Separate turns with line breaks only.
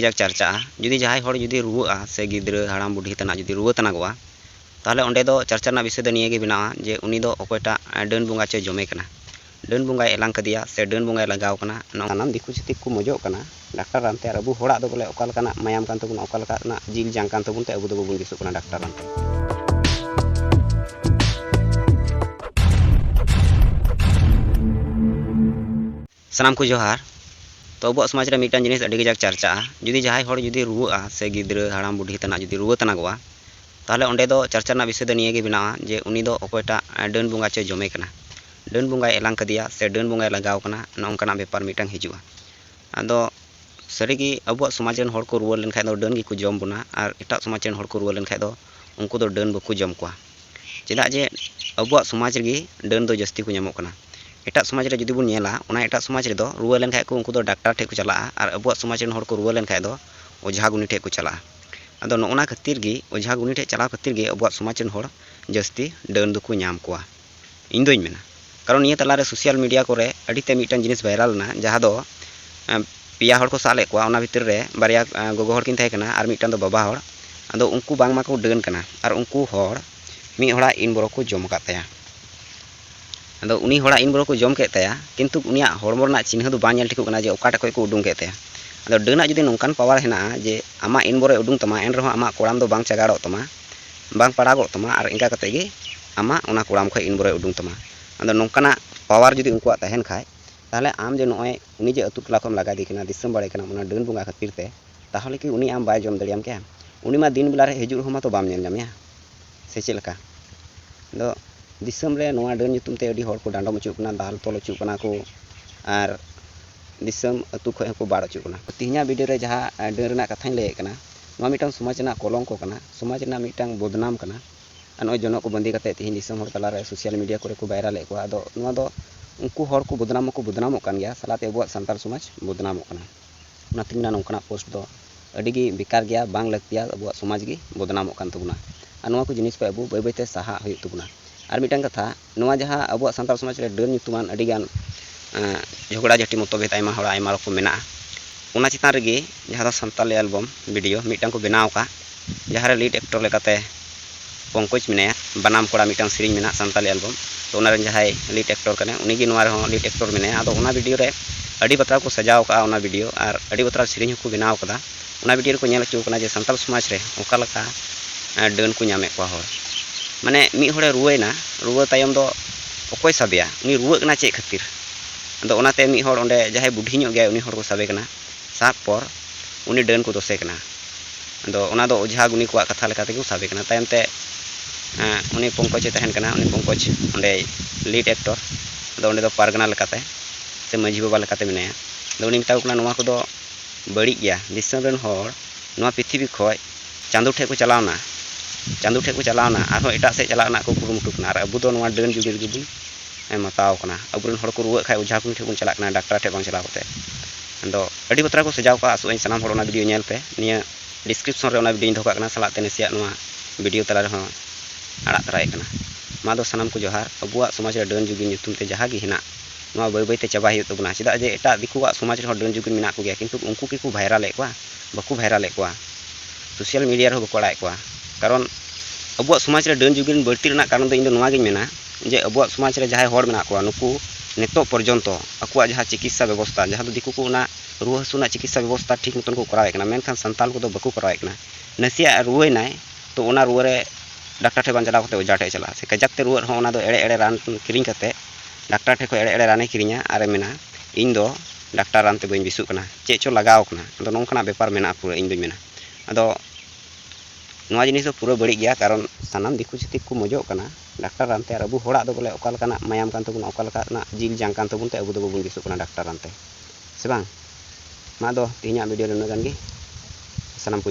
ᱡᱟᱠ ᱪᱟᱨᱪᱟᱜᱼᱟ ᱡᱩᱫᱤ ᱡᱟᱦᱟᱸᱭ ᱦᱚᱲ ᱡᱩᱫᱤ ᱨᱩᱣᱟᱹᱜᱼᱟ ᱥᱮ ᱜᱤᱫᱽᱨᱟᱹ ᱦᱟᱲᱟᱢ ᱵᱩᱰᱷᱤ ᱛᱟᱱᱟᱜ ᱡᱩᱫᱤ ᱨᱩᱣᱟᱹ ᱛᱟᱱᱟᱜᱚᱜᱼᱟ ᱛᱟᱦᱚᱞᱮ ᱚᱸᱰᱮ ᱫᱚ ᱪᱟᱨᱪᱟ ᱨᱮᱱᱟᱜ ᱵᱤᱥᱚᱭ ᱫᱚ ᱱᱤᱭᱟᱹ ᱜᱮ ᱵᱮᱱᱟᱣᱟ ᱡᱮ ᱩᱱᱤ ᱫᱚ ᱚᱠᱚᱭᱴᱟᱜ ᱰᱟᱹᱱ ᱵᱚᱸᱜᱟ ᱪᱚᱭ ᱡᱚᱢᱮ ᱠᱟᱱᱟ, ᱰᱟᱹᱱ ᱵᱚᱸगाᱭ ᱮᱞᱟᱝ ᱠᱟᱫᱮᱭᱟ ᱥᱮ ᱰᱟᱹᱱ ᱵᱚᱸगाᱭ ᱞᱟᱜᱟᱣ ᱠᱟᱱᱟ। ᱥᱟᱱᱟᱢ ᱫᱤᱠᱩ ᱪᱷᱟᱹᱛᱤᱠ ᱠᱚ ᱢᱚᱡᱚᱜ ᱠᱟᱱᱟ ᱰᱟᱠᱛᱟᱨ ᱨᱟᱱᱛᱮ, ᱟᱨ ᱟᱵᱚ ᱦᱚᱲᱟᱜ ᱫᱚ ᱵᱚᱞᱮ ᱚᱠᱟ ᱞᱮᱠᱟᱱᱟᱜ ᱢᱟᱭᱟᱢ ᱠᱟᱱ ᱛᱟᱵᱚᱱᱟ, ᱚᱠᱟ ᱞᱮᱠᱟᱱᱟᱜ ᱡᱤᱞ ᱡᱟᱝ ᱠᱟᱱ ᱛᱟᱵᱚᱱ ᱛᱮ ᱟᱵᱚ ᱫᱚ ᱵᱟᱵᱚᱱ ᱵᱮᱥᱚᱜ ᱠᱟᱱᱟ ᱰᱟᱠᱛᱟর ᱨᱟᱱᱛᱮ। ᱥᱟᱱᱟᱢ ᱠᱚ ᱡᱚᱦᱟᱨ। तो अब समाज रे मिटन जिनिस अड़ी गजाक चर्चा जुदी जहां हर जुदी रुआ से गिद्रा हड़ाम बुढ़ी तना जुदी रुआ तनागोआ ताहले ओंडे दो चर्चा रना विषय दो निये गे बनावा जे उनी दो अकोयटा डन बंगा चे जमे कना, डन बंगाय एलांग कदिया से डन बंगाय लगाव कना नोंकाना बेपार मिटन हिजुआ। आदो सारिगी अब समाज रन हर को रुआ लेन खाय दो डन गी को जम बोना, और एटा समाज रन हर को रुआ लेन खाय दो उनको दो डन बको जम कोआ। चेदा जे अब समाज रे डन दो जस्ती को नामो कना। एटा समाज रे जुदी बुन नेला ओना एटा समाज रे दो रुआ लेन खाय को उनको दो डाक्टर ठे को चला, और अब समाज रन हर को रुआ लेन खाय दो ओझा गुनी ठे को चला। आदो नोना खातिर गी ओझा गुनी ठे चला खातिर गी अब समाज रन हर जस्ती डन दो को नाम कोआ। इन दोइन मेना कारण निया तला रे सोशल मीडिया कोरे अडिते मिटन जिनिस वायरल ना जहां दो पिया हर को साले कोआ, ओना भितर रे बारिया गोगो हर किन थाय कना और मिटन दो बाबा हर। आदो उनको बांग माको डन कना और उनको हर मी हड़ा इन बरो को जम का ताया। आदो उनी हड़ा इन बरो को जम के ताया किंतु उनिया हड़मो रना चिन्ह दो बां नेल ठिको कना जे ओकाटा खय को उडुंग के ताया। आदो डना जुदी नोंकान पावर हेना जे आमा इन बरो उडुंग तमा एन रहो आमा कोड़ाम दो बांग चगाड़ो तमा बांग पड़ागो तमा, और इंका कते गे आमा ओना कोड़ाम खय इन बरो उडुंग तमा। आदो नोंकाना पावर जुदी उनकुआ तहन खाय ताहले आम जे नोय उनी जे अतु टोला खम लगा दी कना दिसम बाड़े कना ओना डन बंगा खातिर ते ताहले कि उनी आम बाय जम दड़ियाम के उनी मा दिन बेला रे हिजुर हो मा तो बाम नेल जामया से चेद लका। आदो दिसम रे नोआ डन nyutum ते अडी हर को डांडम अचुक कना दाल तोल अचुक कना को और दिसम अतु खय को बाड़ अचुक कना। तिहिना वीडियो रे जहां डन रना कथाኝ लय कना नोआ मिटन समाज रना कलंको कना, समाज रना मिटन बदनाम कना। नोय जनक को बंदी कते तिहिन दिसम हर तला रे सोशल मीडिया करे को वायरल को। आदो नोआ दो उनको हर को बदनामो कान गया सालाते अबुआ संताल समाज बदनामो कना। ओना तिना नोंकाना पोस्ट दो अडी गी बेकार गया बांग लगतिया अबुआ समाज गी बदनामो कान तबुना। आ नोआ को जिनिस को अबु बाय बायते साहा हुयु तबुना। और मिटन कथा नोआ जहां अबुआ संताल समाज रे डन nyutuman अडी गान झगड़ा झटी मतभेद आयमा हड़ा आयमा रकम मेना ओना चितान रेगे जहां दो संताल एल्बम वीडियो मिटन को बनाव का जहां रे लीड एक्टर लेकाते पंकज मेनाया बनाम कोड़ा मिटन सिरिंग मेना संताल एल्बम। तो ओना रन जहां लीड एक्टर कने उनी गी नोआ रे हो लीड एक्टर मेनाया। आदो ओना वीडियो रे अडी बतरा को सजाव का ओना वीडियो और अडी बतरा सिरिंग को बनाव कदा। ओना वीडियो को नेल अचु कना जे संताल समाज रे ओका लका डन को नामे को हर माने मी हड़े रुवेना रुवा तायम दो अकोय साबेया उनी रुवा कना चे खातिर। आदो ओनाते मी हड़ ओंडे जहां बुढ़ी ᱧᱚᱜ गया उनी हड़ को साबे कना साब पर उनी डन को दोसे कना। आदो ओना दो ओझा गुनी को कथा लेका तेको साबे कना तायम ते उनी पंकज तहन कना उनी पंकज ओंडे लीड एक्टर। आदो ओंडे दो पारगना लेकाते से माझी बाबा लेकाते मेनाया। आदो उनी मिता कना नोआ को दो बड़ी गया दिसम रन हड़ नोआ पृथ्वी खय चांदो ठे को चलावना चांदो ठे को चलावना आरो एटा से चलावना को कुरुमुटु कना। और अबु दो नोआ डन जुगिर गिबुन मताव कना अबुरन हड़ को रुआ खाय ओझा कुनी ठे बुन चला कना डाक्टर ठे बांग चलाव कते। आदो अडी बतरा को सजाव का आसुआइन सनाम हड़ ओना वीडियो नेल पे निया डिस्क्रिप्शन रे ओना वीडियो इन धोका कना सलाते नेसिया नोआ वीडियो तला रे हो आड़ा तराय कना। मा दो सनाम को जोहार अबुआ समाज रे डन जुगिर nyutum ते जहां गी हेना नोआ बाय बायते चाबा हियु तबुना। चेदा जे एटा दिकुआ समाज रे डन जुगिर मेना को गया किंतु उनको की को वायरल कोआ बको वायरल कोआ सोशल मीडिया रे बको अड़ाय कोआ। कारण अबुआ समाज रे डन जुगिर बर्ती रना कारण दो इन दो नोआ गिन मेना जे अबुआ समाज रे जहां हड़ मेना कोआ नुकु नितो पर्यंत अकुआ जहां चिकित्सा व्यवस्था जहां दो दिकु को ना रुआ हसुना चिकित्सा व्यवस्था ठीक मतन को करावे कना मेनखान संताल को दो बको करावे कना। नसिया रुए नाय तो ओना रुआ रे डाक्टर ठे बांग चलाव कते ओझा ठे चला से कजाक ते रुआ हो ओना दो एड़े एड़े रान किरिंग कते डाक्टर ठे को एड़े एड़े राने किरिंगा आरे मेना इन दो डाक्टर रान ते बइन बिसु कना चे चो लगाव कना। आदो नोंकाना बेपार मेना पूरा इन दो मेना। आदो नोआ जिनिस दो पूरा बड़ी गया कारण सानाम दिकु छतिक को मजो कना डाक्टर रानते। और अबु हड़ा दो बोले ओका लकाना मायाम कान तबुन ओका लकाना जिल जांग कान तबुन ते अबु दो बबुन बिसु कना डाक्टर रानते से बांग। मा दो तिहिना वीडियो रे उना गान गे सानाम को।